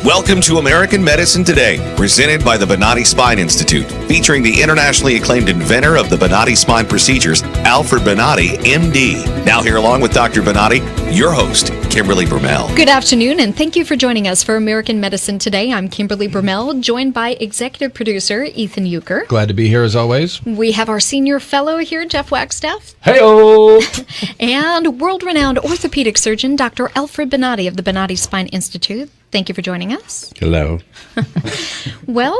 Welcome to American Medicine Today, presented by the Bonati Spine Institute, featuring the internationally acclaimed inventor of the Bonati spine procedures, Alfred Bonati, MD. Now here along with Dr. Bonati, your host, Kimberly Brumell. Good afternoon, and thank you for joining us for American Medicine Today. I'm Kimberly Brumell, joined by executive producer Ethan Euchre. Glad to be here as always. We have our senior fellow here, Jeff Wagstaff. Hey-o! And world-renowned orthopedic surgeon, Dr. Alfred Bonati of the Bonati Spine Institute. Thank you for joining us. Hello. Well,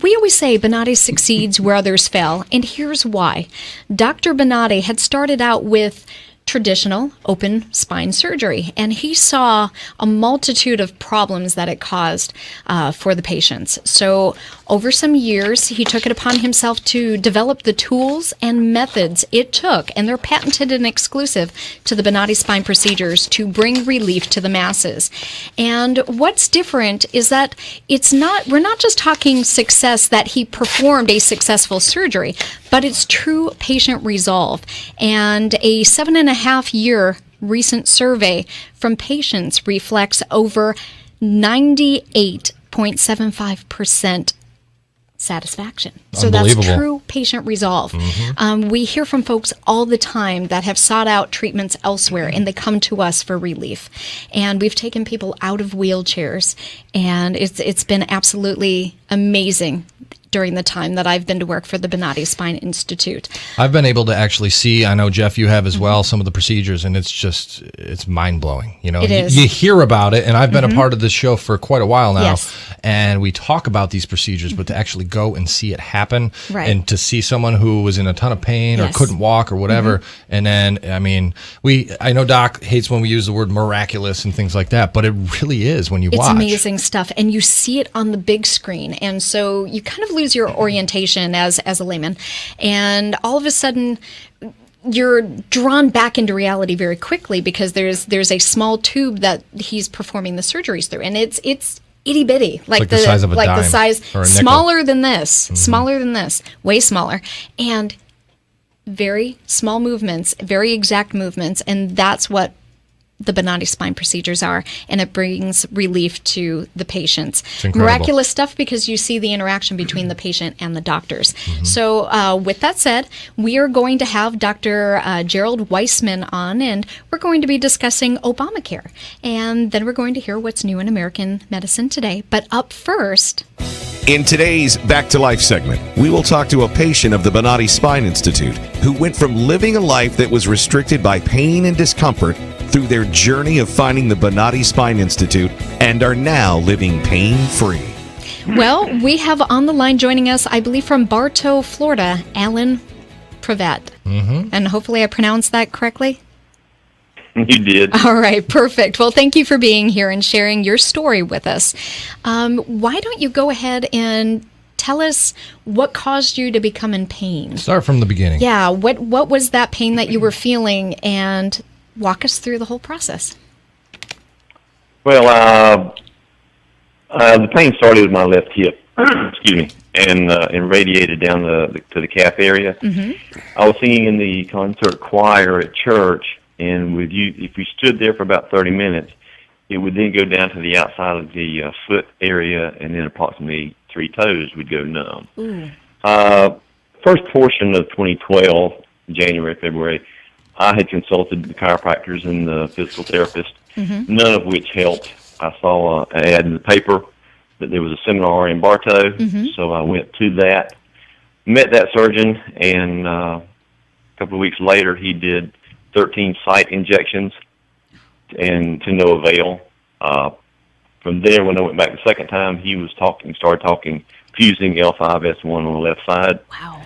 we always say Bonati succeeds where others fail, and here's why. Dr. Bonati had started out with traditional open spine surgery, and he saw a multitude of problems that it caused for the patients. So over some years, he took it upon himself to develop the tools and methods it took, and they're patented and exclusive to the Bonati spine procedures, to bring relief to the masses. And what's different is that we're not just talking success that he performed a successful surgery, but it's true patient resolve. And a 7.5-year recent survey from patients reflects over 98.75% satisfaction. So that's true patient resolve. We hear from folks all the time that have sought out treatments elsewhere, and they come to us for relief. And we've taken people out of wheelchairs, and it's been absolutely amazing during the time that I've been to work for the Bonati Spine Institute. I've been able to actually see, I know, Jeff, you have as well, some of the procedures, and it's mind-blowing. You know, It is. You hear about it, and I've been a part of this show for quite a while now, Yes. and we talk about these procedures, but to actually go and see it happen, Right. and to see someone who was in a ton of pain or Yes. couldn't walk or whatever, and then, I mean, I know Doc hates when we use the word miraculous and things like that, but it really is when you watch. It's amazing stuff, and you see it on the big screen, and so you kind of lose your orientation as a layman, and all of a sudden you're drawn back into reality very quickly, because there's a small tube that he's performing the surgeries through, and it's itty bitty, like the size of a dime the size or a nickel. smaller than this, way smaller, and very small movements, very exact movements, and that's what the Bonati spine procedures are, and it brings relief to the patients. It's incredible. Miraculous stuff, because you see the interaction between the patient and the doctors. So with that said, we are going to have Dr. Gerald Weissman on, and we're going to be discussing Obamacare. And then we're going to hear what's new in American medicine today. But up first, In today's Back to Life segment, we will talk to a patient of the Bonati Spine Institute who went from living a life that was restricted by pain and discomfort through their journey of finding the Bonati Spine Institute and are now living pain-free. well, we have on the line joining us, I believe from Bartow, Florida, Alan Prevet. And hopefully I pronounced that correctly. You did. All right, perfect. Well, thank you for being here and sharing your story with us. Why don't you go ahead and tell us what caused you to become in pain? Start from the beginning. Yeah, what was that pain that you were feeling, and walk us through the whole process. Well, the pain started with my left hip, excuse me, and radiated down to the calf area. I was singing in the concert choir at church, and if you stood there for about 30 minutes, it would then go down to the outside of the foot area, and then approximately 3 toes would go numb. First portion of 2012, January, February, I had consulted the chiropractors and the physical therapist, none of which helped. I saw an ad in the paper that there was a seminar in Bartow, so I went to that, met that surgeon, and a couple of weeks later he did 13 site injections, and to no avail. From there, when I went back the second time, he started talking, fusing L5-S1 on the left side. Wow.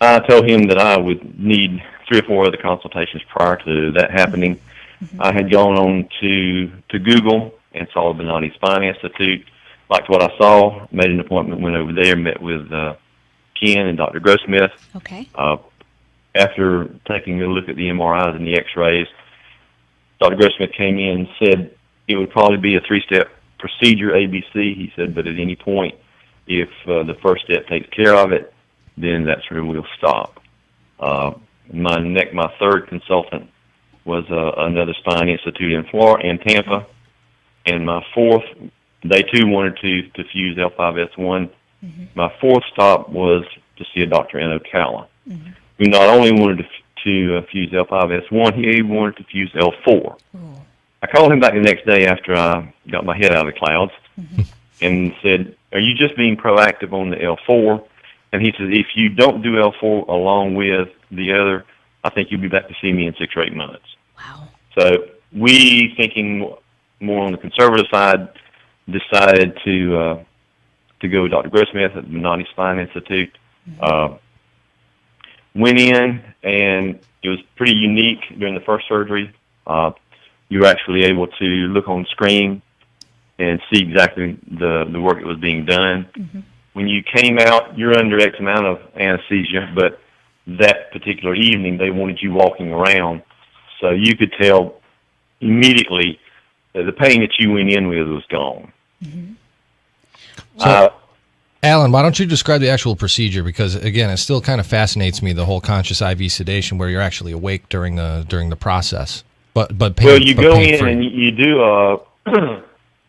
I told him that I would need 3 or 4 other consultations prior to that happening. I had gone on to Google and saw the Bonati Spine Institute, liked what I saw, made an appointment, went over there, met with Ken and Dr. Grossmith. Okay. After taking a look at the MRIs and the x-rays, Dr. Grossmith came in and said it would probably be a 3-step procedure, ABC. He said, but at any point, if the first step takes care of it, then that's where we'll stop. My third consultant was another spine institute in Florida, in Tampa, and my fourth they too wanted to fuse L5S1. My fourth stop was to see a doctor in Ocala, who not only wanted to fuse L5S1, he wanted to fuse L4. I called him back the next day after I got my head out of the clouds and said, "Are you just being proactive on the L4?" And he said, "If you don't do L4 along with the other, I think you'll be back to see me in 6 or 8 months." Wow. So we, thinking more on the conservative side, decided to go with Dr. Grossmith at the Menotti Spine Institute. Went in, and it was pretty unique during the first surgery. You were actually able to look on screen and see exactly the work that was being done. When you came out, you're under X amount of anesthesia, but that particular evening they wanted you walking around, so you could tell immediately that the pain that you went in with was gone. So, Alan, why don't you describe the actual procedure? Because again, it still kind of fascinates me, the whole conscious IV sedation where you're actually awake during the process. But pain, well, you but go pain-free. in and you do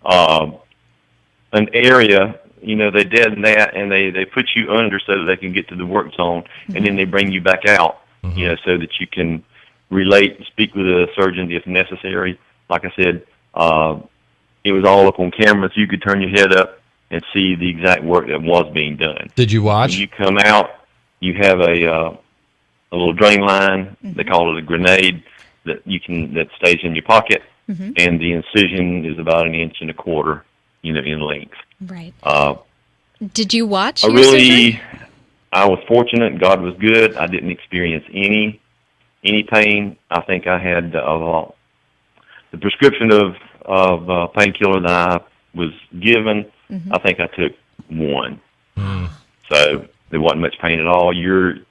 an area. You know, they deaden that and they put you under so that they can get to the work zone, and then they bring you back out. You know, so that you can relate, speak with a surgeon if necessary. Like I said, it was all up on camera, so you could turn your head up and see the exact work that was being done. Did you watch? When you come out, you have a little drain line. They call it a grenade that stays in your pocket, and the incision is about 1.25 inches, in length. Right. Did you watch? I was fortunate. God was good. I didn't experience any pain. I think I had the prescription of painkiller that I was given. I think I took one. So there wasn't much pain at all. You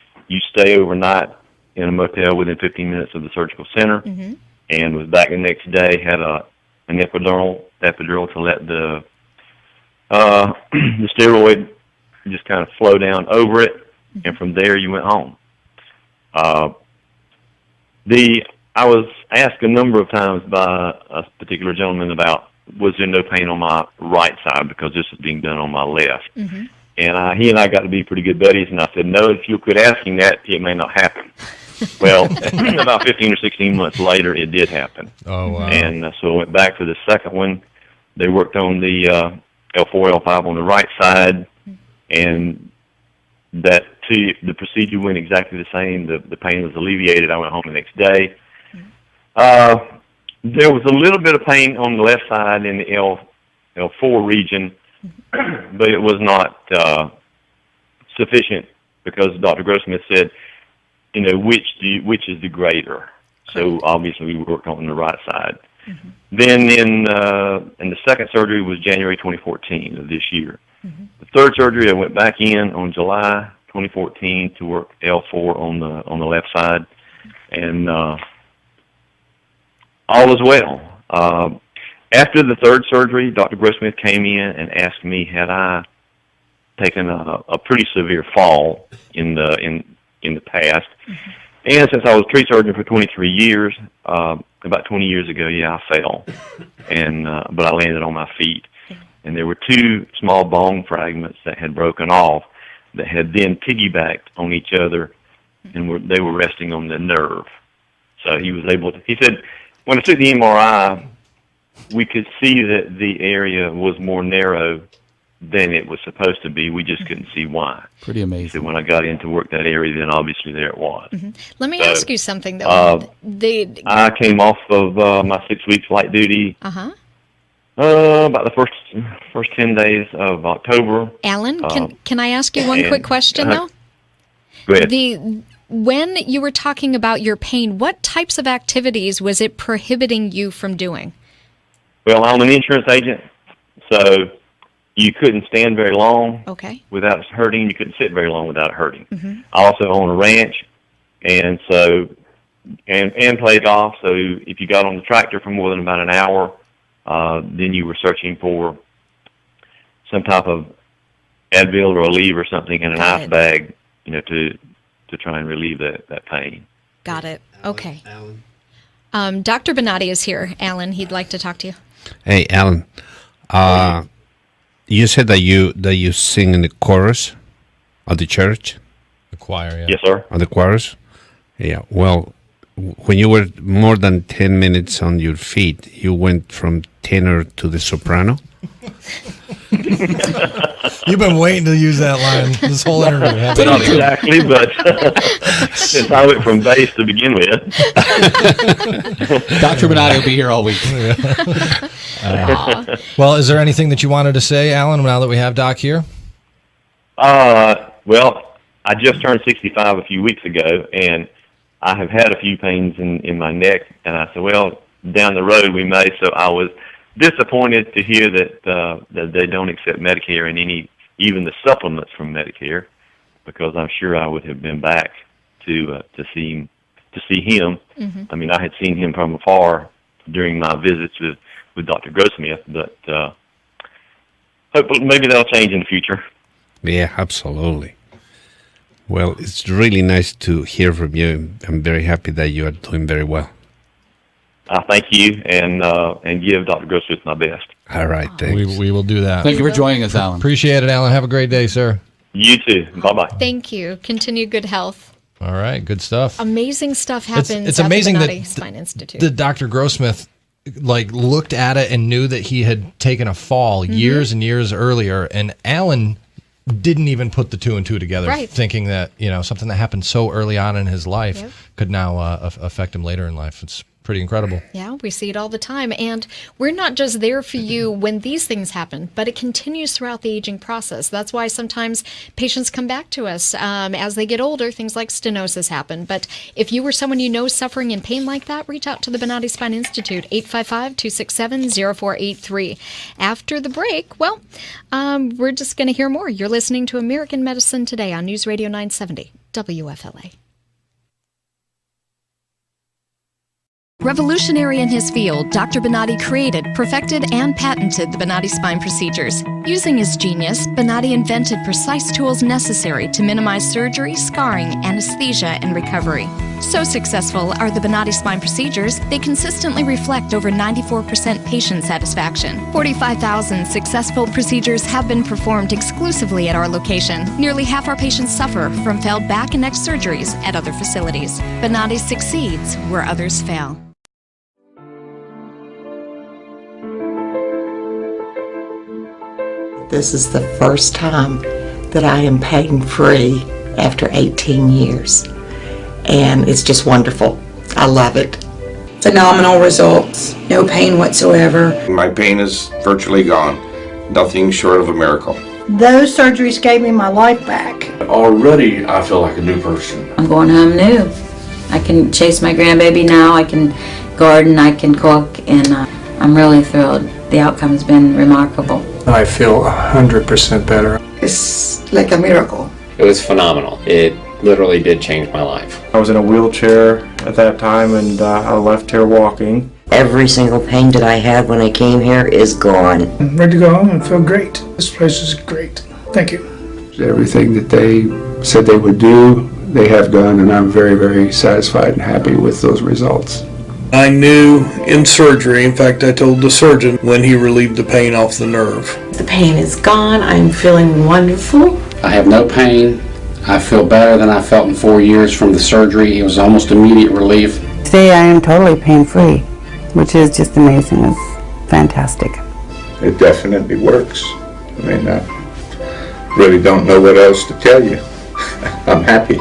stay overnight in a motel within 15 minutes of the surgical center, and was back the next day. Had an epidural to let the steroid just kind of flow down over it, and from there you went home. I was asked a number of times by a particular gentleman about, was there no pain on my right side because this is being done on my left? And he and I got to be pretty good buddies, and I said, no, if you quit asking that, it may not happen. Well, about 15 or 16 months later, it did happen. Oh, wow. And so I went back for the second one. They worked on the L4, L5 on the right side, and the procedure went exactly the same. The pain was alleviated. I went home the next day. There was a little bit of pain on the left side in the L4 region, but it was not sufficient because Dr. Grossmith said, which is the greater. So obviously we worked on the right side. Then in the second surgery was January 2014 of this year. The third surgery, I went back in on July 2014 to work L4 on the left side, and all is well. After the third surgery, Dr. Grossmith came in and asked me had I taken a pretty severe fall in the past. And since I was a tree surgeon for 23 years, about 20 years ago, I fell, but I landed on my feet. And there were 2 small bone fragments that had broken off that had then piggybacked on each other, and they were resting on the nerve. So he was able to, he said, when I took the MRI, we could see that the area was more narrow than it was supposed to be. We just couldn't see why. Pretty amazing. So when I got in to work that area, then obviously there it was. Let me ask you something, though. I came off of my 6-week flight duty about the first 10 days of October. Alan, can I ask you one quick question, though? Go ahead. When you were talking about your pain, what types of activities was it prohibiting you from doing? Well, I'm an insurance agent, so you couldn't stand very long without it hurting. You couldn't sit very long without it hurting. I also own a ranch, and so and played golf. So if you got on the tractor for more than about an hour, then you were searching for some type of Advil or Aleve or something in an ice bag, to try and relieve that pain. Got it. Okay. Dr. Bonatti is here. Alan, he'd like to talk to you. Hey, Alan. You said that you sing in the chorus of the church, The choir, yeah. Yes, sir. of the chorus. Yeah. Well, when you were more than 10 minutes on your feet, you went from tenor to the soprano. You've been waiting to use that line this whole interview, haven't Not you? exactly, but since I went from bass to begin with. Dr. Bonatti will be here all week. Well, is there anything that you wanted to say, Alan, now that we have Doc here? Well, I just turned 65 a few weeks ago, and I have had a few pains in my neck, and I said, well, down the road we may. So I was disappointed to hear that they don't accept Medicare and even the supplements from Medicare, because I'm sure I would have been back to see him. Mm-hmm. I mean, I had seen him from afar during my visits with Dr. Grossmith, but hopefully maybe that'll change in the future. Yeah, absolutely. Well, it's really nice to hear from you. I'm very happy that you are doing very well. I thank you and give Dr. Grossmith my best. All right, thanks. We will do that. Thank you for joining us, Alan. Appreciate it, Alan. Have a great day, sir. You too. Bye-bye. Thank you. Continue good health. All right, good stuff. Amazing stuff happens It's at amazing the that Bonatti Spine Institute. the Dr. Grossmith looked at it and knew that he had taken a fall years and years earlier, and Alan didn't even put the two and two together, Right. thinking that something that happened so early on in his life Yep. could now affect him later in life. It's pretty incredible. Yeah, we see it all the time. And we're not just there for you when these things happen, but it continues throughout the aging process. That's why sometimes patients come back to us as they get older. Things like stenosis happen. But if you or someone you know suffering in pain like that, reach out to the Bonatti Spine Institute, 855-267-0483. After the break, well, we're just going to hear more. You're listening to American Medicine Today on News Radio 970, WFLA. Revolutionary in his field, Dr. Bonatti created, perfected, and patented the Bonatti spine procedures. Using his genius, Bonatti invented precise tools necessary to minimize surgery, scarring, anesthesia, and recovery. So successful are the Bonatti spine procedures, they consistently reflect over 94% patient satisfaction. 45,000 successful procedures have been performed exclusively at our location. Nearly half our patients suffer from failed back and neck surgeries at other facilities. Bonatti succeeds where others fail. This is the first time that I am pain-free after 18 years, and it's just wonderful. I love it. Phenomenal results, no pain whatsoever. My pain is virtually gone, nothing short of a miracle. Those surgeries gave me my life back. Already I feel like a new person. I'm going home new. I can chase my grandbaby now, I can garden, I can cook, and I'm really thrilled. The outcome's been remarkable. I feel 100% better. It's like a miracle. It was phenomenal. It literally did change my life. I was in a wheelchair at that time, and I left here walking. Every single pain that I had when I came here is gone. I'm ready to go home and feel great. This place is great. Thank you. Everything that they said they would do, they have done, and I'm very, very satisfied and happy with those results. I knew in surgery, in fact I told the surgeon when he relieved the pain off the nerve. The pain is gone. I'm feeling wonderful. I have no pain. I feel better than I felt in 4 years from the surgery. It was almost immediate relief. Today I am totally pain-free, which is just amazing. It's fantastic. It definitely works. I mean, I really don't know what else to tell you. I'm happy.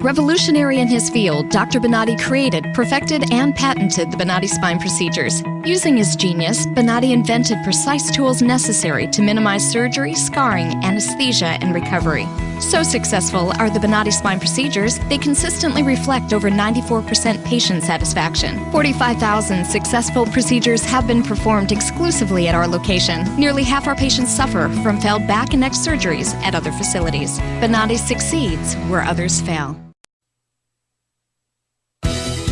Revolutionary in his field, Dr. Bonatti created, perfected, and patented the Bonatti spine procedures. Using his genius, Bonatti invented precise tools necessary to minimize surgery, scarring, anesthesia, and recovery. So successful are the Bonatti spine procedures, they consistently reflect over 94% patient satisfaction. 45,000 successful procedures have been performed exclusively at our location. Nearly half our patients suffer from failed back and neck surgeries at other facilities. Bonatti succeeds where others fail.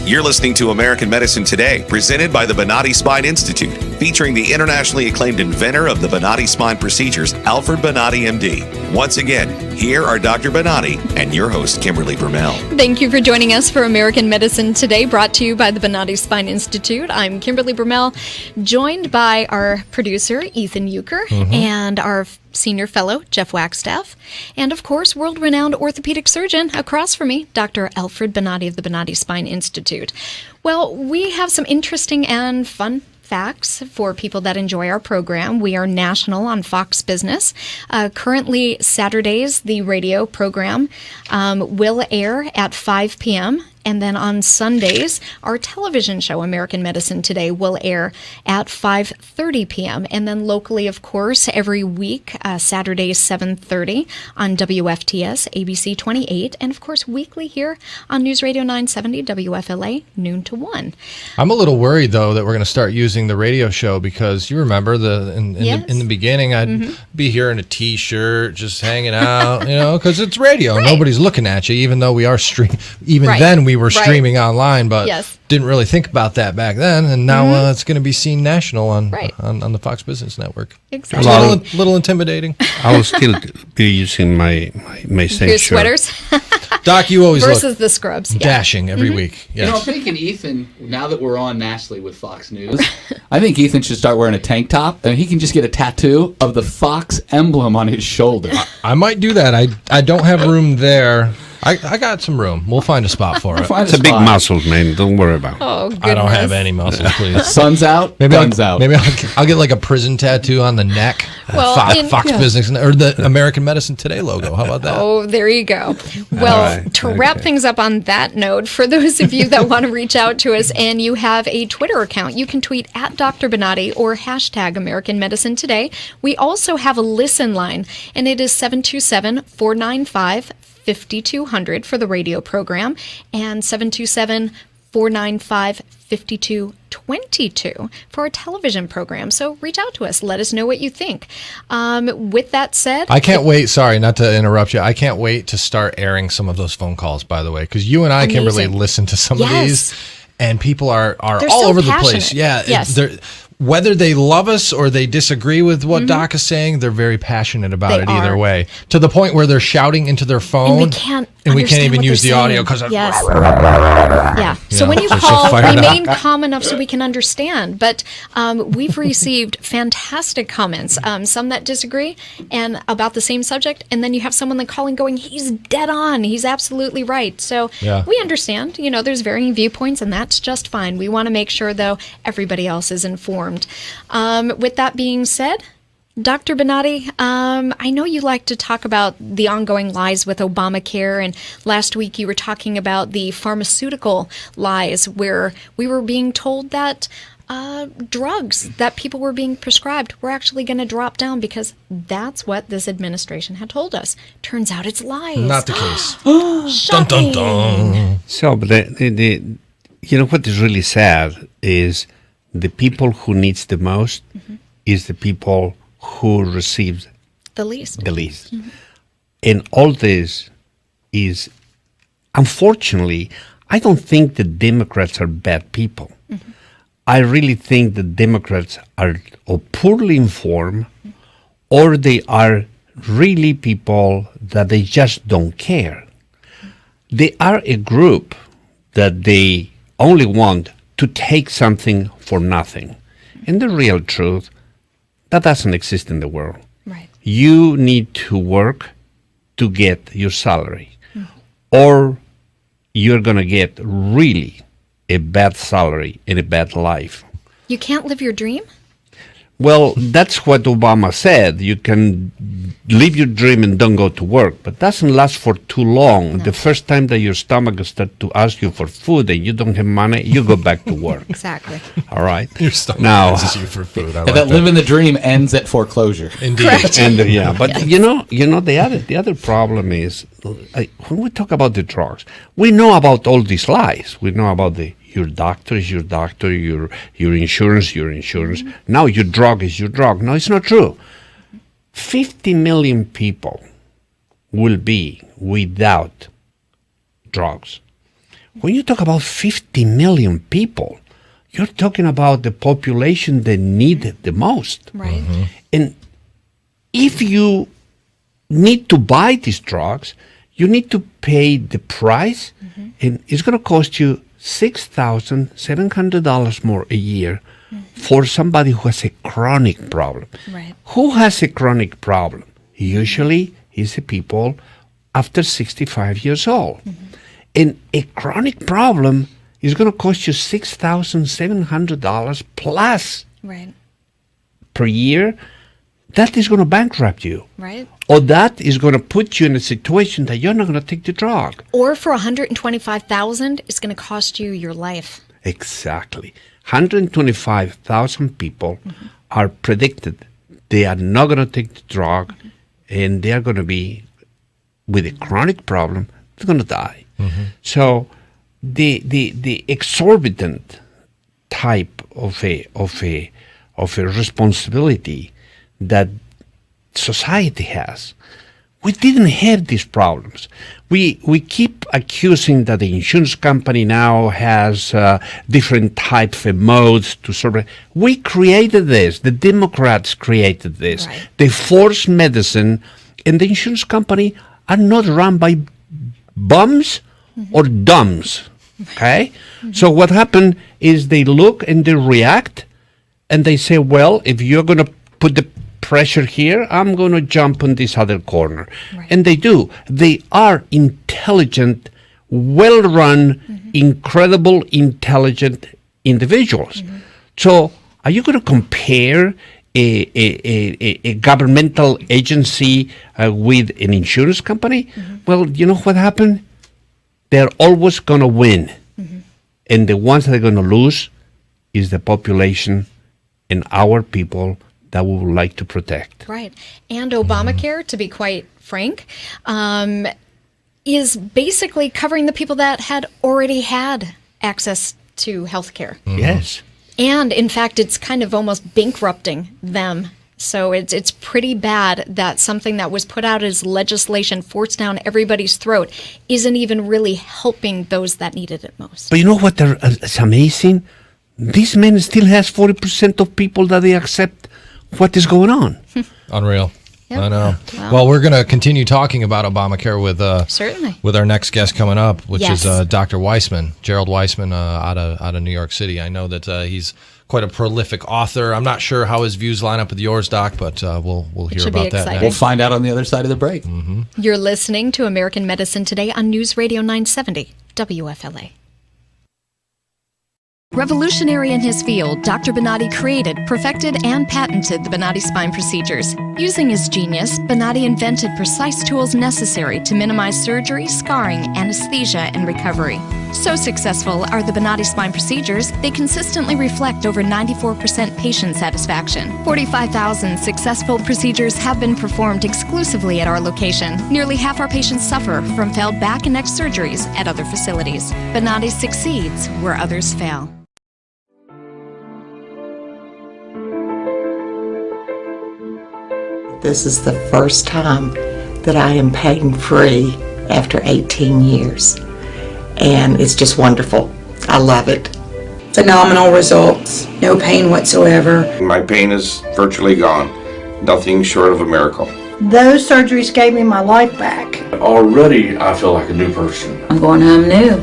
You're listening to American Medicine Today, presented by the Bonati Spine Institute, featuring the internationally acclaimed inventor of the Bonati spine procedures, Alfred Bonati, MD. Once again, here are Dr. Bonati and your host, Kimberly Brumell. Thank you for joining us for American Medicine Today, brought to you by the Bonati Spine Institute. I'm Kimberly Brumell, joined by our producer, Ethan Euchre, and our senior fellow, Jeff Wagstaff, and of course, world-renowned orthopedic surgeon across from me, Dr. Alfred Bonati of the Bonati Spine Institute. Well, we have some interesting and fun facts for people that enjoy our program. We are national on Fox Business. Currently, Saturdays, the radio program will air at 5 p.m., and then on Sundays, our television show, American Medicine Today, will air at 5:30 p.m. And then locally, of course, every week, Saturdays, 7:30 on WFTS, ABC 28, and of course, weekly here on News Radio 970, WFLA, noon to 1. I'm a little worried, though, that we're going to start using the radio show because you remember in the beginning, I'd be here in a T-shirt, just hanging out, because it's radio. Right. Nobody's looking at you, even though we are streaming. Even then, we were streaming online, but didn't really think about that back then. And now it's going to be seen national on the Fox Business Network. Exactly. It's a little intimidating. I will still be using my same Your shirt. sweaters? Doc, you always versus look the scrubs. dashing every week. Yes. I'm thinking Ethan, now that we're on nationally with Fox News, I think Ethan should start wearing a tank top, and he can just get a tattoo of the Fox emblem on his shoulder. I might do that. I don't have room there. I got some room. We'll find a spot for it. It's a big muscle, man. Don't worry about it. Oh, goodness. I don't have any muscles, please. Sun's out, guns out. Maybe I'll get like a prison tattoo on the neck. Well, Fox Business, or the American Medicine Today logo. How about that? Oh, there you go. Well, to wrap things up on that note, for those of you that want to reach out to us and you have a Twitter account, you can tweet at Dr. Bonati or hashtag American Medicine Today. We also have a listen line, and it is 727-495-5200 for the radio program, and 727-495-5222 for our television program. So reach out to us. Let us know what you think. With that said, I can't wait. Sorry, not to interrupt you. I can't wait to start airing some of those phone calls, by the way, because you and I, Kimberly, listen to some of these, and people are all so over passionate. the place. Yeah. Yes. Whether they love us or they disagree with what Doc is saying, they're very passionate about it either way. To the point where they're shouting into their phone. And we can't even use the audio because So when you call, remain calm enough so we can understand. But we've received fantastic comments, some that disagree and about the same subject, and then you have someone calling going, he's dead on, he's absolutely right. So we understand, there's varying viewpoints, and that's just fine. We want to make sure, though, everybody else is informed. With that being said, Dr. Bonati, I know you like to talk about the ongoing lies with Obamacare, and last week you were talking about the pharmaceutical lies where we were being told that drugs that people were being prescribed were actually going to drop down because that's what this administration had told us. Turns out it's lies. Not the case. Dun, dun, dun. So, but what is really sad is the people who needs the most is the people who receives the least. And all this is, unfortunately, I don't think the Democrats are bad people. I really think the Democrats are poorly informed, or they are really people that they just don't care. They are a group that they only want to take something for nothing. And the real truth, that doesn't exist in the world. Right. You need to work to get your salary, or you're going to get really a bad salary and a bad life. You can't live your dream? Well, that's what Obama said. You can live your dream and don't go to work, but doesn't last for too long. No. The first time that your stomach starts to ask you for food and you don't have money, you go back to work. Exactly. All right. Your stomach asks you for food. And that living the dream ends at foreclosure. Indeed. And but the other problem is when we talk about the drugs, we know about all these lies. We know about your doctor is your doctor, your insurance, Now your drug is your drug. No, it's not true. 50 million people will be without drugs. When you talk about 50 million people, you're talking about the population that need it the most. Right. And if you need to buy these drugs, you need to pay the price, and it's going to cost you $6,700 more a year for somebody who has a chronic problem. Right. Who has a chronic problem? Usually, it's the people after 65 years old. And a chronic problem is going to cost you $6,700 plus Right. per year. That is going to bankrupt you. Right. Or that is going to put you in a situation that you're not going to take the drug. Or for $125,000, it's going to cost you your life. Exactly. 125,000 people are predicted they are not going to take the drug, and they are going to be with a chronic problem. They're going to die. So the exorbitant type of a responsibility that society has. We didn't have these problems. We keep accusing that the insurance company now has different types of modes to serve. We created this. The Democrats created this. Right. They forced medicine, and the insurance company are not run by bums or dumbs. Okay? So what happened is they look and they react, and they say, well, if you're going to put the pressure here, I'm going to jump on this other corner. And they do. They are intelligent, well-run, incredible, intelligent individuals. So are you going to compare a governmental agency with an insurance company? Well, you know what happened? They're always going to win. And the ones that are going to lose is the population and our people that we would like to protect. Right. And Obamacare, to be quite frank, is basically covering the people that had already had access to health care. Yes. And in fact, it's kind of almost bankrupting them. So it's pretty bad that something that was put out as legislation forced down everybody's throat isn't even really helping those that needed it most. But you know what? It's amazing. This man still has 40% of people that they accept what is going on. Unreal. Yep. I know. Wow. Well, we're going to continue talking about Obamacare Certainly. with our next guest coming up, which Yes. is Dr. Weissman, Gerald Weissman, out of New York City. I know that he's quite a prolific author. I'm not sure how his views line up with yours, Doc, but we'll hear should be about that. exciting. Next. We'll find out on the other side of the break. You're listening to American Medicine Today on News Radio 970 WFLA. Revolutionary in his field, Dr. Bonatti created, perfected, and patented the Bonatti spine procedures. Using his genius, Bonatti invented precise tools necessary to minimize surgery, scarring, anesthesia, and recovery. So successful are the Bonatti spine procedures, they consistently reflect over 94% patient satisfaction. 45,000 successful procedures have been performed exclusively at our location. Nearly half our patients suffer from failed back and neck surgeries at other facilities. Bonatti succeeds where others fail. This is the first time that I am pain-free after 18 years. And it's just wonderful. I love it. Phenomenal results. No pain whatsoever. My pain is virtually gone. Nothing short of a miracle. Those surgeries gave me my life back. Already, I feel like a new person. I'm going home new.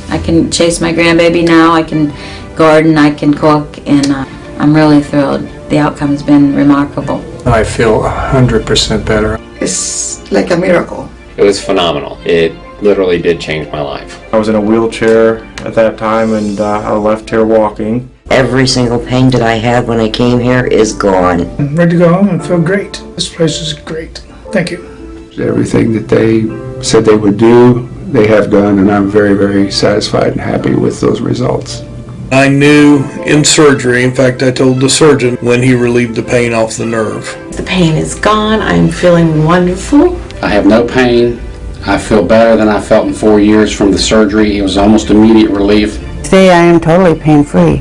I can chase my grandbaby now. I can garden. I can cook. And I'm really thrilled. The outcome's been remarkable. I feel 100% better. It's like a miracle. It was phenomenal. It literally did change my life. I was in a wheelchair at that time, and I left here walking. Every single pain that I had when I came here is gone. I'm ready to go home and feel great. This place is great. Thank you. Everything that they said they would do, they have done, and I'm very, very satisfied and happy with those results. I knew in surgery, in fact, I told the surgeon when he relieved the pain off the nerve. The pain is gone. I'm feeling wonderful. I have no pain. I feel better than I felt in 4 years from the surgery. It was almost immediate relief. Today I am totally pain-free,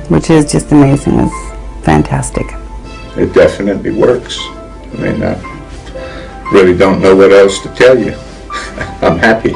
which is just amazing. It's fantastic. It definitely works. I mean, I really don't know what else to tell you. I'm happy.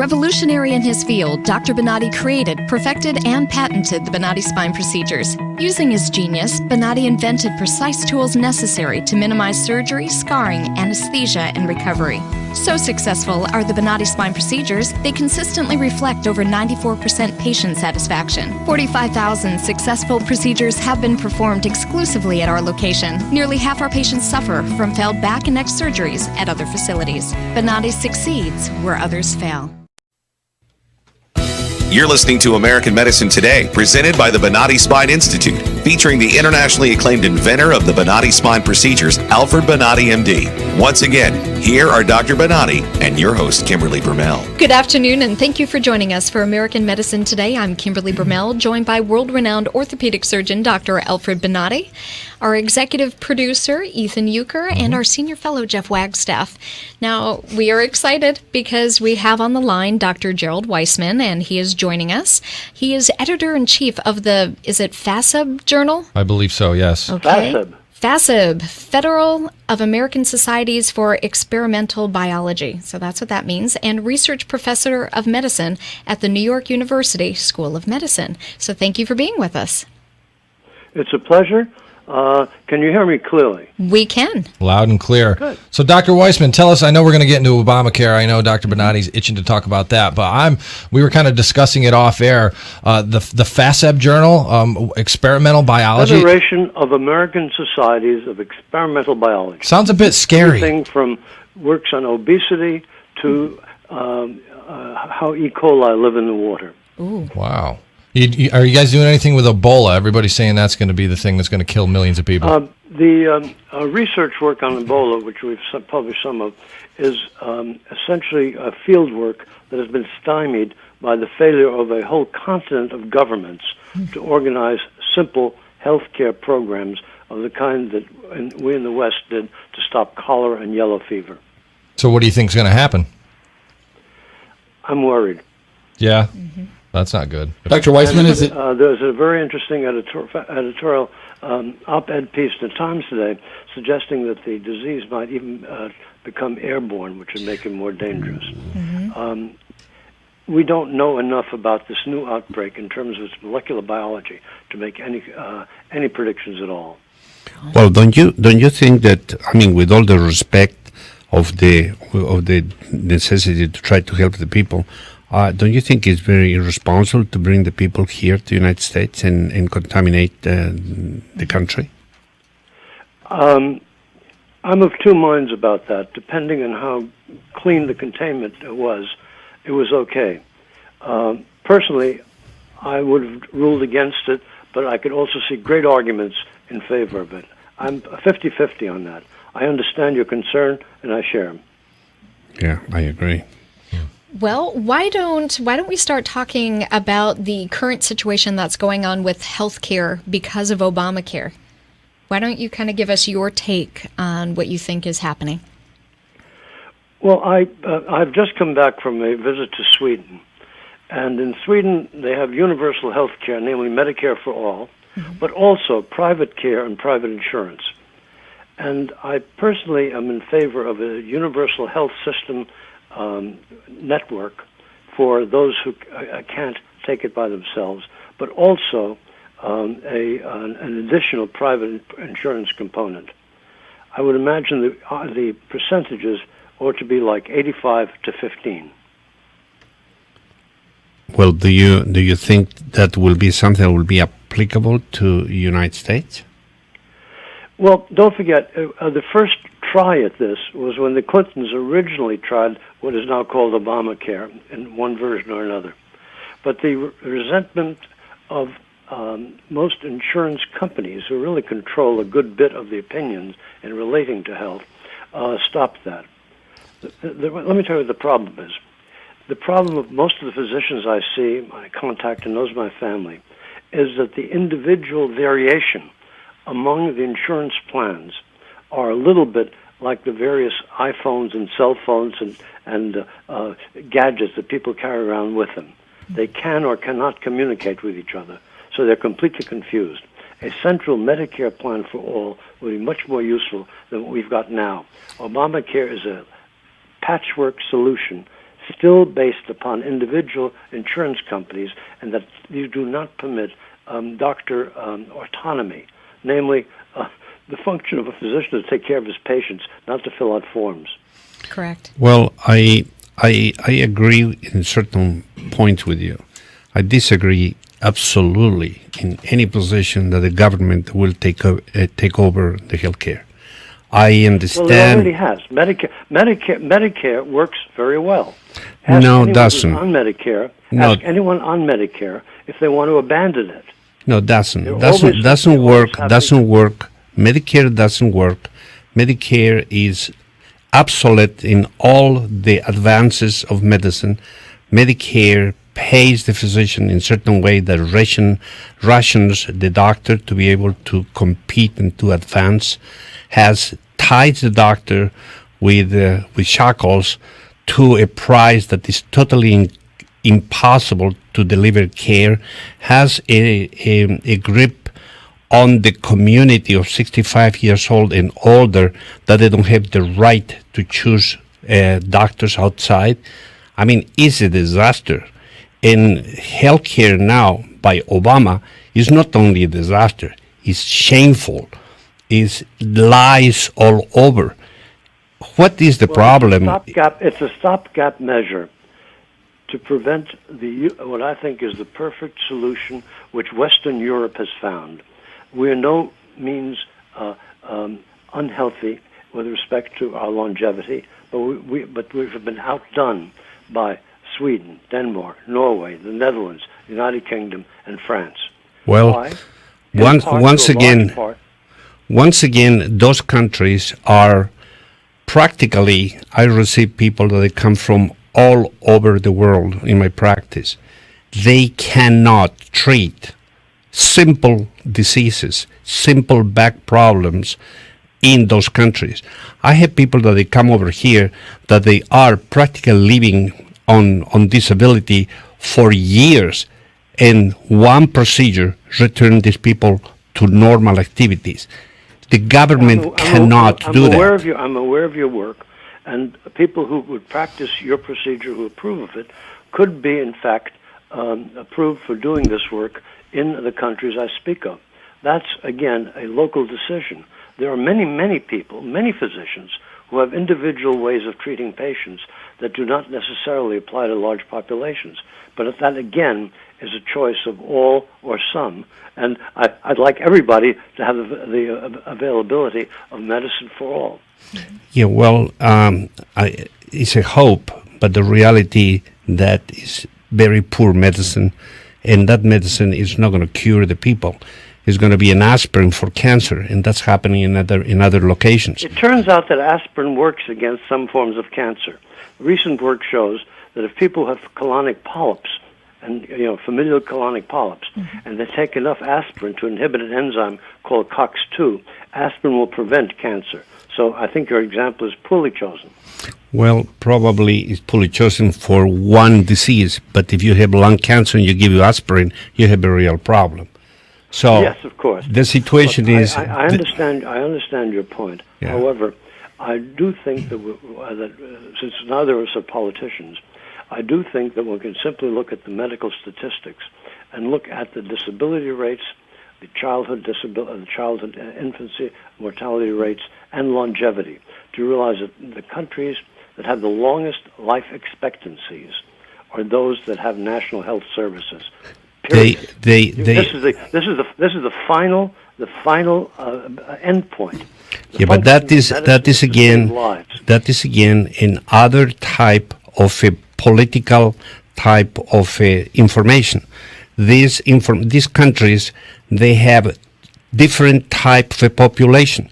Revolutionary in his field, Dr. Bonati created, perfected, and patented the Bonati spine procedures. Using his genius, Bonati invented precise tools necessary to minimize surgery, scarring, anesthesia, and recovery. So successful are the Bonati spine procedures, they consistently reflect over 94% patient satisfaction. 45,000 successful procedures have been performed exclusively at our location. Nearly half our patients suffer from failed back and neck surgeries at other facilities. Bonati succeeds where others fail. You're listening to American Medicine Today, presented by the Bonati Spine Institute, featuring the internationally acclaimed inventor of the Bonati spine procedures, Alfred Bonati, MD. Once again, here are Dr. Bonati and your host, Kimberly Brumell. Good afternoon, and thank you for joining us for American Medicine Today. I'm Kimberly Brumell, joined by world-renowned orthopedic surgeon Dr. Alfred Bonati, our executive producer, Ethan Euchre, and our senior fellow, Jeff Wagstaff. Now, we are excited because we have on the line Dr. Gerald Weissman, and he is joining us. He is editor-in-chief of the, is it FASEB journal? I believe so, yes. Okay. FASEB, Federal of American Societies for Experimental Biology. So that's what that means. And research professor of medicine at the New York University School of Medicine. So thank you for being with us. It's a pleasure. Can you hear me clearly? We can. Loud and clear. Good. So, Dr. Weissman, tell us, I know we're going to get into Obamacare. I know Dr. Bonati's itching to talk about that, but we were kind of discussing it off air. The FASEB journal, Experimental Biology. Federation of American Societies of Experimental Biology. Sounds a bit scary. Everything from works on obesity to how E. coli live in the water. Ooh. Wow. Are you guys doing anything with Ebola? Everybody's saying that's going to be the thing that's going to kill millions of people. The research work on Ebola, which we've published some of, is essentially a field work that has been stymied by the failure of a whole continent of governments to organize simple healthcare programs of the kind that we in the West did to stop cholera and yellow fever. So what do you think is going to happen? I'm worried. Yeah. That's not good. Dr. Weissman, is it? There's a very interesting editorial op-ed piece in the Times today suggesting that the disease might even become airborne, which would make it more dangerous. We don't know enough about this new outbreak in terms of its molecular biology to make any predictions at all. Well, don't you think that, I mean, with all the respect of the necessity to try to help the people, don't you think it's very irresponsible to bring the people here to the United States and contaminate the country? I'm of two minds about that. Depending on how clean the containment was, it was okay. Personally, I would have ruled against it, but I could also see great arguments in favor of it. I'm 50-50 on that. I understand your concern, and I share them. Yeah, I agree. Well, why don't we start talking about the current situation that's going on with healthcare because of Obamacare? Why don't you kind of give us your take on what you think is happening? Well, I've just come back from a visit to Sweden, and in Sweden they have universal health care, namely Medicare for all, but also private care and private insurance. And I personally am in favor of a universal health system network for those who can't take it by themselves, but also an additional private insurance component. I would imagine the percentages ought to be like 85-15. Well, do you think that will be something that will be applicable to the United States? Well, don't forget, the first try at this was when the Clintons originally tried what is now called Obamacare in one version or another. But the resentment of most insurance companies, who really control a good bit of the opinions in relating to health, stopped that. Let me tell you what the problem is. The problem of most of the physicians I see, I contact and knows my family, is that the individual variation among the insurance plans are a little bit like the various iPhones and cell phones and gadgets that people carry around with them. They can or cannot communicate with each other, so they're completely confused. A central Medicare plan for all would be much more useful than what we've got now. Obamacare is a patchwork solution still based upon individual insurance companies, and that you do not permit doctor autonomy, namely the function of a physician to take care of his patients, not to fill out forms. Correct. Well, I agree in certain points with you. I disagree absolutely in any position that the government will take over the healthcare. I understand. Well, it already has. Medicare works very well. No, it doesn't. On Medicare, No. ask anyone on Medicare if they want to abandon it. No, it doesn't. They're Doesn't always- doesn't they're always work. happy. Doesn't work. Medicare doesn't work. Medicare is obsolete in all the advances of medicine. Medicare pays the physician in certain way that rations the doctor to be able to compete and to advance, has tied the doctor with shackles to a price that is totally impossible to deliver care, has a grip on the community of 65 years old and older that they don't have the right to choose doctors outside. I mean, it's a disaster. And healthcare now by Obama is not only a disaster, it's shameful. It's lies all over. What is the problem? It's a stopgap measure to prevent what I think is the perfect solution, which Western Europe has found. We are no means unhealthy with respect to our longevity, but we've been outdone by Sweden, Denmark, Norway, the Netherlands, the United Kingdom, and France. Well, Why? once again, those countries are practically, I receive people that they come from all over the world in my practice. They cannot treat simple diseases, simple back problems in those countries. I have people that they come over here that they are practically living on disability for years, and one procedure returned these people to normal activities. The government cannot do that. I'm aware of your work, and people who would practice your procedure, who approve of it, could be, in fact, approved for doing this work in the countries I speak of. That's, again, a local decision. There are many, many people, many physicians, who have individual ways of treating patients that do not necessarily apply to large populations. But that, again, is a choice of all or some. And I'd like everybody to have the availability of medicine for all. Yeah, well, it's a hope, but the reality that is very poor medicine, and that medicine is not going to cure the people. It's going to be an aspirin for cancer, and that's happening in other locations. It turns out that aspirin works against some forms of cancer. Recent work shows that if people have colonic polyps, and familial colonic polyps, and they take enough aspirin to inhibit an enzyme called COX-2, aspirin will prevent cancer. So I think your example is poorly chosen. Well, probably it's poorly chosen for one disease, but if you have lung cancer and you give you aspirin, you have a real problem. So yes, of course. The situation is. I understand. I understand your point. Yeah. However, I do think that since neither of us are politicians, I do think that one can simply look at the medical statistics and look at the disability rates, the childhood infancy mortality rates, and longevity to realize that the countries that have the longest life expectancies are those that have national health services. Period. This is the final end point. Yeah, but that is again another type of a political type of information. These countries, they have different type of a population.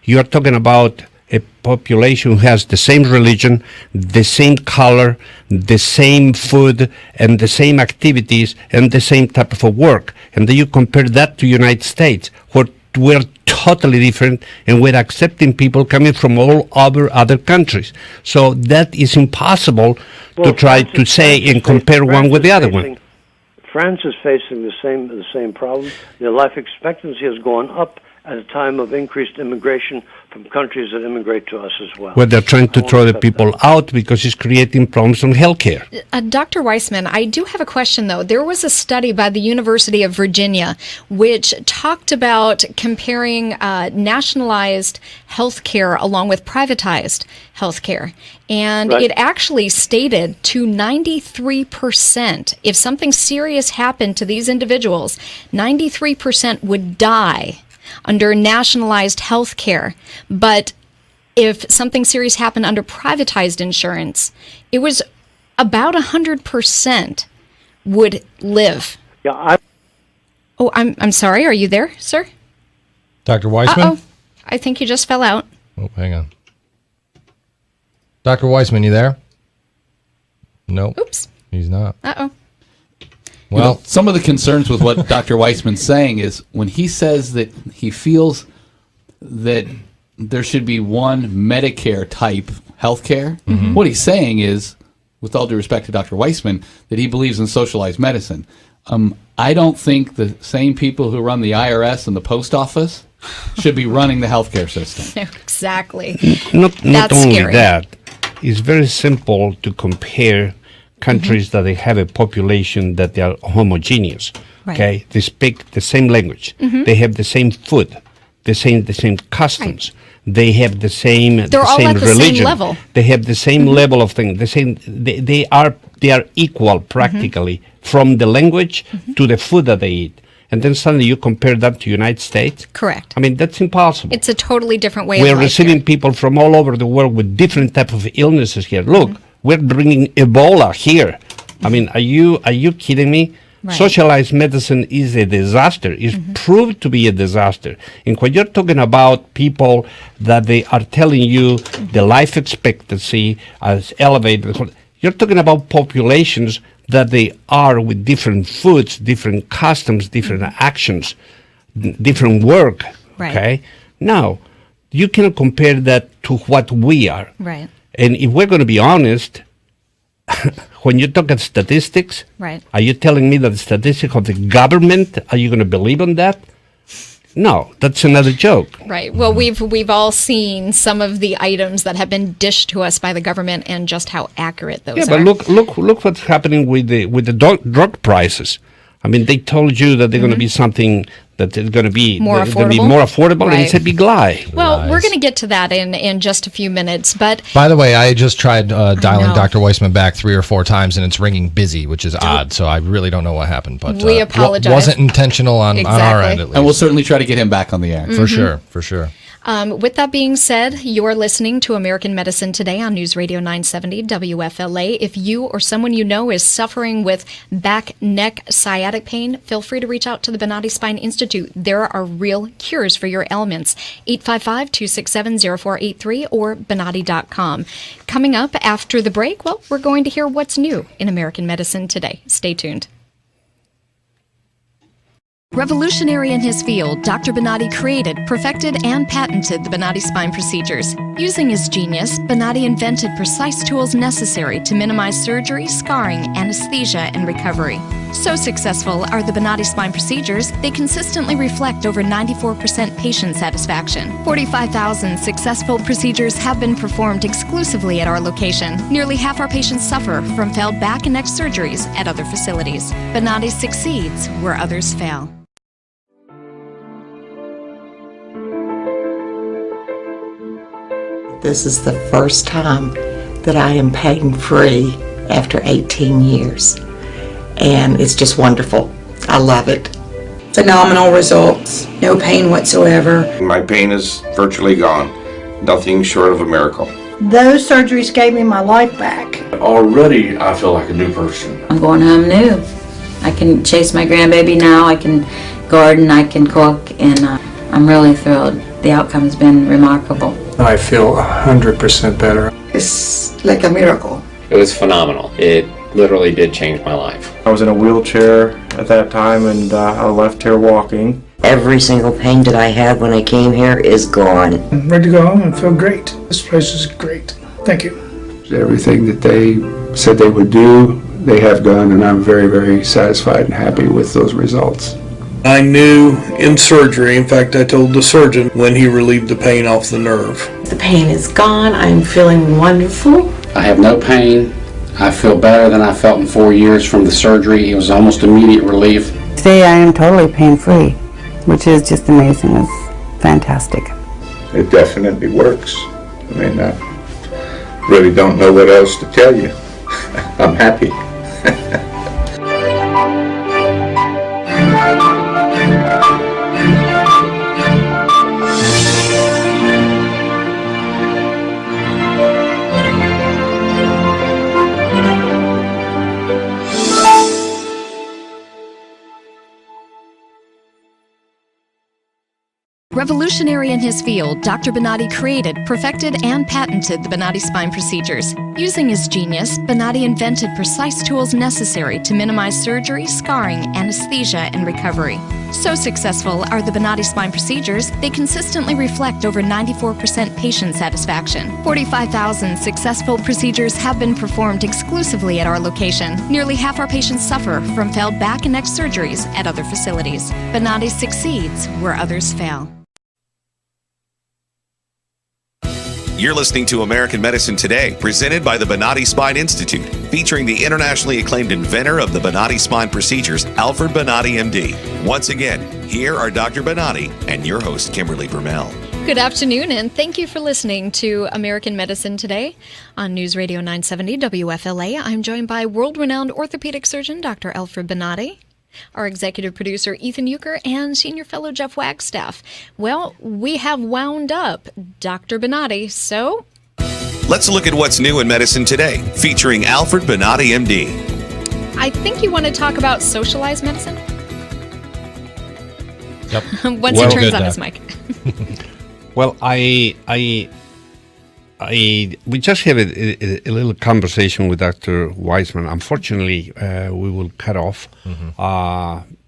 You are talking about a population who has the same religion, the same color, the same food, and the same activities, and the same type of work. And then you compare that to United States, where we're totally different, and we're accepting people coming from all other countries. So that is impossible to try to say and compare one with the other one. France is facing the same problem. Their life expectancy has gone up at a time of increased immigration from countries that immigrate to us as well. Where they're trying to throw the people out because it's creating problems on healthcare. Dr. Weissman, I do have a question, though. There was a study by the University of Virginia which talked about comparing nationalized health care along with privatized health care. And it actually stated to 93%, if something serious happened to these individuals, 93% would die under nationalized health care. But if something serious happened under privatized insurance, it was about 100% would live. Yeah, I'm sorry. Are you there, sir? Dr. Weissman? Uh-oh. I think you just fell out. Oh, hang on. Dr. Weissman, you there? Nope. Oops. He's not. Uh-oh. Well, some of the concerns with what Dr. Weissman's saying is when he says that he feels that there should be one Medicare type healthcare, what he's saying is, with all due respect to Dr. Weissman, that he believes in socialized medicine. I don't think the same people who run the IRS and the post office should be running the healthcare system. Exactly. Not That's only scary. that, it's very simple to compare countries that they have a population that they are homogeneous. Right. Okay, they speak the same language. They have the same food, the same customs. They have the same They're all same at the religion. same level. They have the same level of things. The same. They are equal practically from the language to the food that they eat. And then suddenly you compare that to United States. Correct. I mean, that's impossible. It's a totally different way We're of life receiving here. people from all over the world with different type of illnesses here. Look, we're bringing Ebola here. I mean, are you kidding me? Right. Socialized medicine is a disaster. It's proved to be a disaster. And when you're talking about people that they are telling you the life expectancy is elevated, you're talking about populations that they are with different foods, different customs, different actions, different work. Right. Okay? Now, you cannot compare that to what we are. Right. And if we're going to be honest, when you talk at statistics, Right. are you telling me that the statistics of the government, are you going to believe on that? No, that's another joke. Right. Well, we've all seen some of the items that have been dished to us by the government and just how accurate those Yeah, are. but look what's happening with the drug prices. I mean, they told you that they're going to be something that is going to be More they're gonna be affordable? more affordable, and Right. it's a big lie. Well, we're going to get to that in just a few minutes, but by the way, I just tried dialing know. Dr. Weissman back 3 or 4 times, and it's ringing busy, which is odd. So I really don't know what happened. But We apologize. Wasn't intentional on our Exactly. end, at least. And we'll certainly try to get him back on the air. For sure, for sure. with that being said, you're listening to American Medicine Today on News Radio 970 WFLA. If you or someone you know is suffering with back, neck, sciatic pain, feel free to reach out to the Bonati Spine Institute. There are real cures for your ailments. 855-267-0483 or Bonati.com. Coming up after the break, well, we're going to hear what's new in American medicine today. Stay tuned. Revolutionary in his field, Dr. Bonati created, perfected, and patented the Bonati spine procedures. Using his genius, Bonati invented precise tools necessary to minimize surgery, scarring, anesthesia, and recovery. So successful are the Bonati spine procedures, they consistently reflect over 94% patient satisfaction. 45,000 successful procedures have been performed exclusively at our location. Nearly half our patients suffer from failed back and neck surgeries at other facilities. Bonati succeeds where others fail. This is the first time that I am pain-free after 18 years. And it's just wonderful. I love it. Phenomenal results. No pain whatsoever. My pain is virtually gone. Nothing short of a miracle. Those surgeries gave me my life back. Already, I feel like a new person. I'm going home new. I can chase my grandbaby now, I can garden, I can cook, and I'm really thrilled. The outcome has been remarkable. I feel 100% better. It's like a miracle. It was phenomenal. It literally did change my life. I was in a wheelchair at that time, and I left here walking. Every single pain that I had when I came here is gone. I'm ready to go home and feel great. This place is great. Thank you. Everything that they said they would do, they have done, and I'm very, very satisfied and happy with those results. I knew in surgery, in fact, I told the surgeon when he relieved the pain off the nerve. The pain is gone. I'm feeling wonderful. I have no pain. I feel better than I felt in 4 years from the surgery. It was almost immediate relief. Today I am totally pain-free, which is just amazing. It's fantastic. It definitely works. I mean, I really don't know what else to tell you. I'm happy. Revolutionary in his field, Dr. Bonati created, perfected, and patented the Bonati spine procedures. Using his genius, Bonati invented precise tools necessary to minimize surgery, scarring, anesthesia, and recovery. So successful are the Bonati spine procedures, they consistently reflect over 94% patient satisfaction. 45,000 successful procedures have been performed exclusively at our location. Nearly half our patients suffer from failed back and neck surgeries at other facilities. Bonati succeeds where others fail. You're listening to American Medicine Today, presented by the Bonati Spine Institute, featuring the internationally acclaimed inventor of the Bonati spine procedures, Alfred Bonati, MD. Once again, here are Dr. Bonati and your host, Kimberly Brumell. Good afternoon, and thank you for listening to American Medicine Today on News Radio 970 WFLA. I'm joined by world-renowned orthopedic surgeon, Dr. Alfred Bonati, our executive producer, Ethan Euchre, and senior fellow Jeff Wagstaff. Well, we have wound up Dr. Bonati, so let's look at what's new in medicine today, featuring Alfred Bonati, MD. I think you want to talk about socialized medicine? Yep. Once he turns on his mic. Well, we just had a little conversation with Dr. Weissman. Unfortunately, we will cut off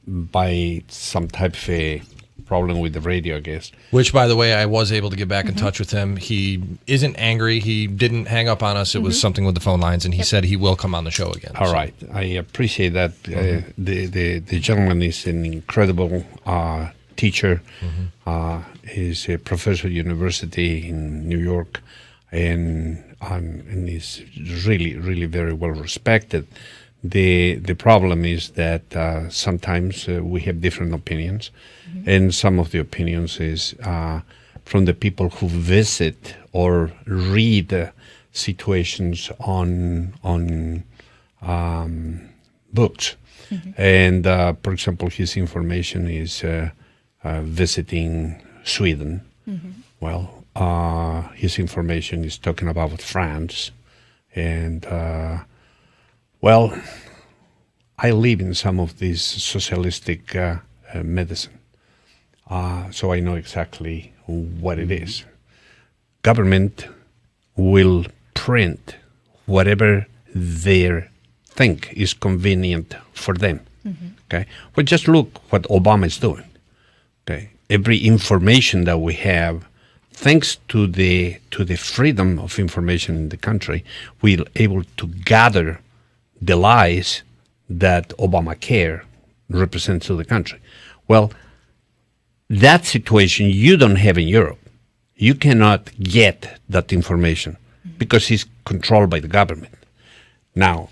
by some type of a problem with the radio, I guess. Which, by the way, I was able to get back in touch with him. He isn't angry. He didn't hang up on us. It was something with the phone lines, and he said he will come on the show again. All right. I appreciate that. The gentleman is an incredible teacher. He's a professor at university in New York. And is really, really very well respected. The problem is that sometimes we have different opinions, and some of the opinions is from the people who visit or read situations on books. And for example, his information is visiting Sweden. Well. His information is talking about France, and well, I live in some of these socialistic medicine, so I know exactly what it is. Government will print whatever they think is convenient for them. Okay, well, just look what Obama is doing. Okay, every information that we have. Thanks to the freedom of information in the country, we're able to gather the lies that Obamacare represents to the country. Well, that situation you don't have in Europe. You cannot get that information because it's controlled by the government. Now,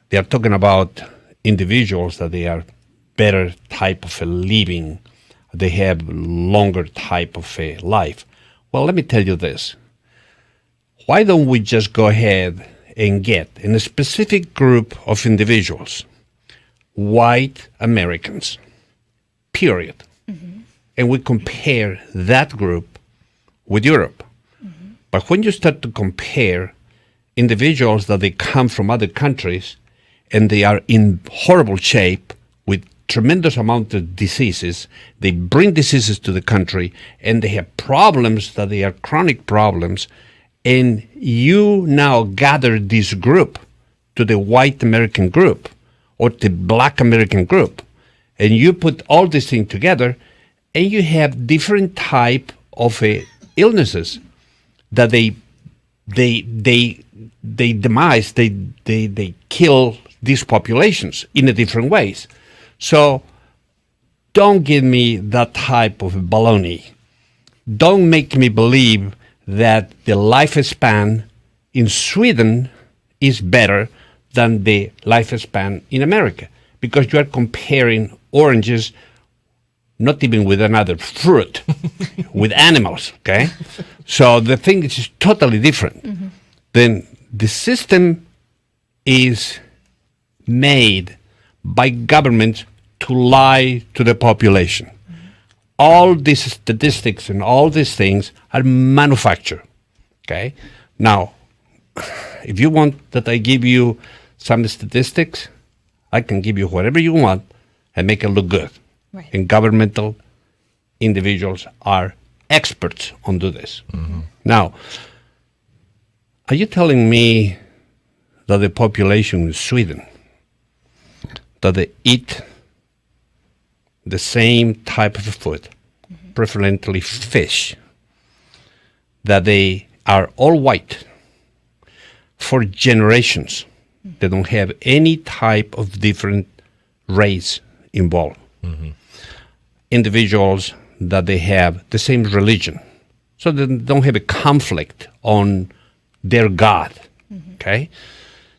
they are talking about individuals that they are better type of a living, they have longer type of a life. Well, let me tell you this. Why don't we just go ahead and get in a specific group of individuals, white Americans, period, and we compare that group with Europe. But when you start to compare individuals that they come from other countries and they are in horrible shape with tremendous amount of diseases, they bring diseases to the country, and they have problems that they are chronic problems, and you now gather this group to the white American group or the black American group, and you put all these things together, and you have different type of illnesses that they demise, they kill these populations in a different ways. So don't give me that type of baloney. Don't make me believe that the lifespan in Sweden is better than the lifespan in America, because you are comparing oranges not even with another fruit, with animals, okay? So the thing is totally different. Mm-hmm. Then the system is made by governments to lie to the population. Mm-hmm. All these statistics and all these things are manufactured, okay? Now, if you want that I give you some statistics, I can give you whatever you want and make it look good. Right. And governmental individuals are experts on do this. Mm-hmm. Now, are you telling me that the population in Sweden, that they eat the same type of food, mm-hmm. preferentially fish, that they are all white for generations, mm-hmm. they don't have any type of different race involved? Mm-hmm. Individuals that they have the same religion, so they don't have a conflict on their God, mm-hmm. okay?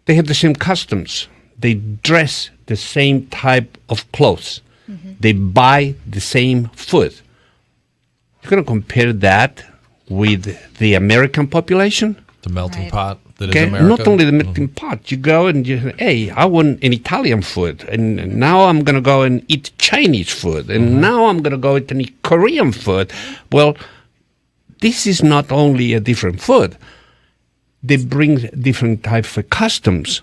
They have the same customs. They dress the same type of clothes. Mm-hmm. They buy the same food. You're going to compare that with the American population? The melting pot that okay? is America. Not only the melting pot. You go and you say, hey, I want an Italian food, and now I'm going to go and eat Chinese food, and now I'm going to go and eat Korean food. Well, this is not only a different food. They bring different types of customs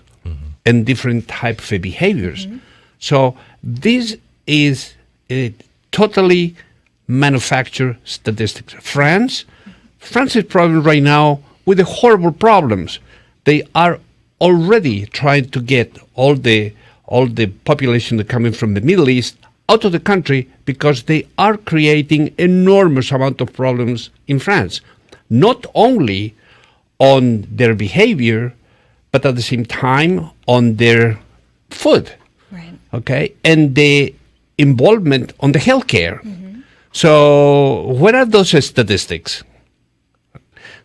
and different types of behaviors. Mm-hmm. So this is a totally manufactured statistics. France is probably right now with the horrible problems. They are already trying to get all the population that coming from the Middle East out of the country because they are creating enormous amount of problems in France. Not only on their behavior, but at the same time on their food. Right. Okay? And the involvement on the healthcare. Mm-hmm. So what are those statistics?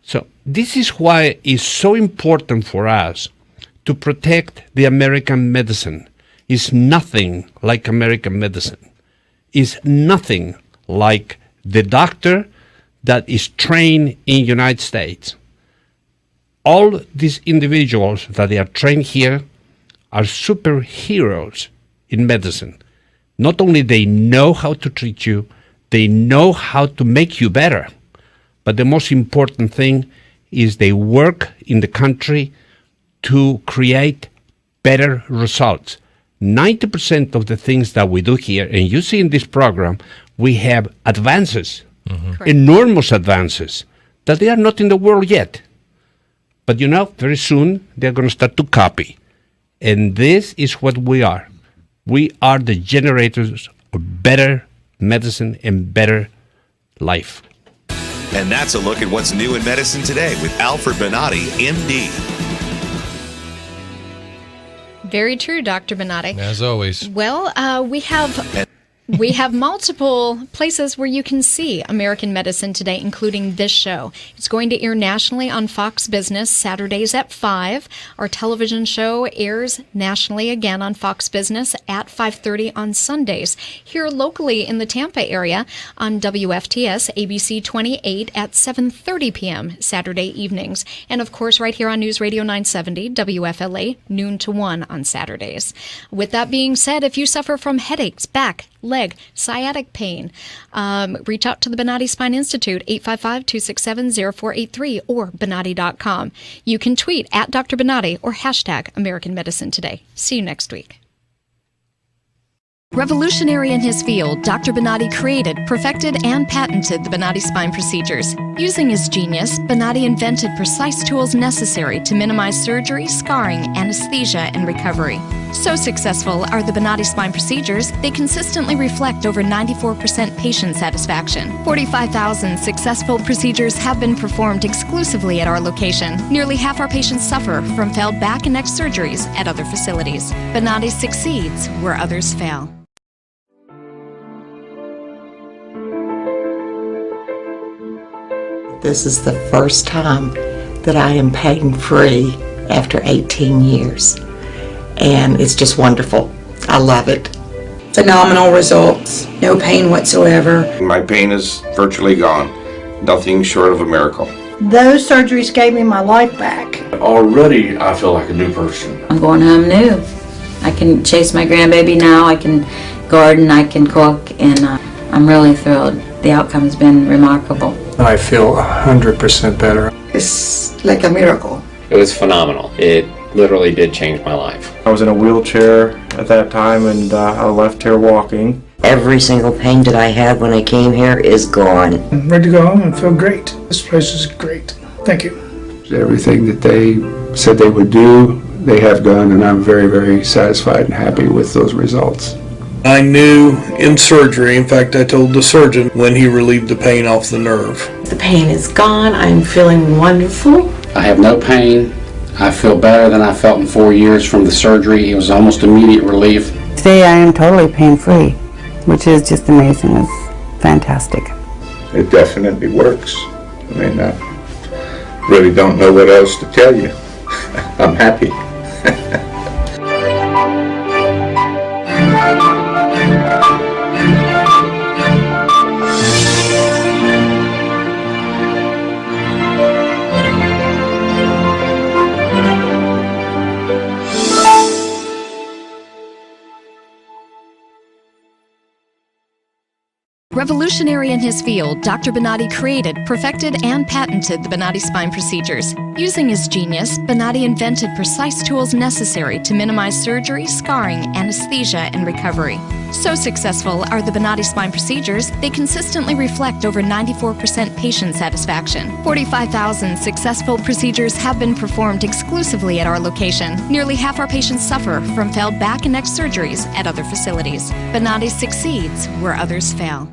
So this is why it's so important for us to protect the American medicine. It's nothing like American medicine. It's nothing like the doctor that is trained in United States. All these individuals that they are trained here are superheroes in medicine. Not only they know how to treat you, they know how to make you better. But the most important thing is they work in the country to create better results. 90% of the things that we do here, and you see in this program, we have advances, enormous advances, that they are not in the world yet. But very soon they're going to start to copy. And this is what we are. We are the generators of better medicine and better life. And that's a look at what's new in medicine today with Alfred Bonati, MD. Very true, Dr. Bonati. As always. Well, we have multiple places where you can see American Medicine Today, including this show. It's going to air nationally on Fox Business Saturdays at 5. Our television show airs nationally again on Fox Business at 5:30 on Sundays. Here locally in the Tampa area on WFTS ABC 28 at 7:30 p.m. Saturday evenings. And of course right here on News Radio 970 WFLA noon to 1 on Saturdays. With that being said, if you suffer from headaches, back, leg, sciatic pain, reach out to the Bonati Spine Institute, 855-267-0483 or Bonati.com. You can tweet at Dr. Bonati or hashtag American Medicine Today. See you next week. Revolutionary in his field, Dr. Bonati created, perfected, and patented the Bonati spine procedures. Using his genius, Bonati invented precise tools necessary to minimize surgery, scarring, anesthesia, and recovery. So successful are the Bonati spine procedures, they consistently reflect over 94% patient satisfaction. 45,000 successful procedures have been performed exclusively at our location. Nearly half our patients suffer from failed back and neck surgeries at other facilities. Bonati succeeds where others fail. This is the first time that I am pain-free after 18 years. And it's just wonderful. I love it. Phenomenal results. No pain whatsoever. My pain is virtually gone. Nothing short of a miracle. Those surgeries gave me my life back. Already, I feel like a new person. I'm going home new. I can chase my grandbaby now, I can garden, I can cook, and I'm really thrilled. The outcome's been remarkable. I feel 100% better. It's like a miracle. It was phenomenal. It literally did change my life. I was in a wheelchair at that time, and I left here walking. Every single pain that I had when I came here is gone. I'm ready to go home and feel great. This place is great. Thank you. Everything that they said they would do, they have done, and I'm very, very satisfied and happy with those results. I knew in surgery, in fact, I told the surgeon when he relieved the pain off the nerve. The pain is gone. I'm feeling wonderful. I have no pain. I feel better than I felt in 4 years from the surgery. It was almost immediate relief. Today I am totally pain-free, which is just amazing. It's fantastic. It definitely works. I mean, I really don't know what else to tell you. I'm happy. Revolutionary in his field, Dr. Bonati created, perfected, and patented the Bonati spine procedures. Using his genius, Bonati invented precise tools necessary to minimize surgery, scarring, anesthesia, and recovery. So successful are the Bonati spine procedures, they consistently reflect over 94% patient satisfaction. 45,000 successful procedures have been performed exclusively at our location. Nearly half our patients suffer from failed back and neck surgeries at other facilities. Bonati succeeds where others fail.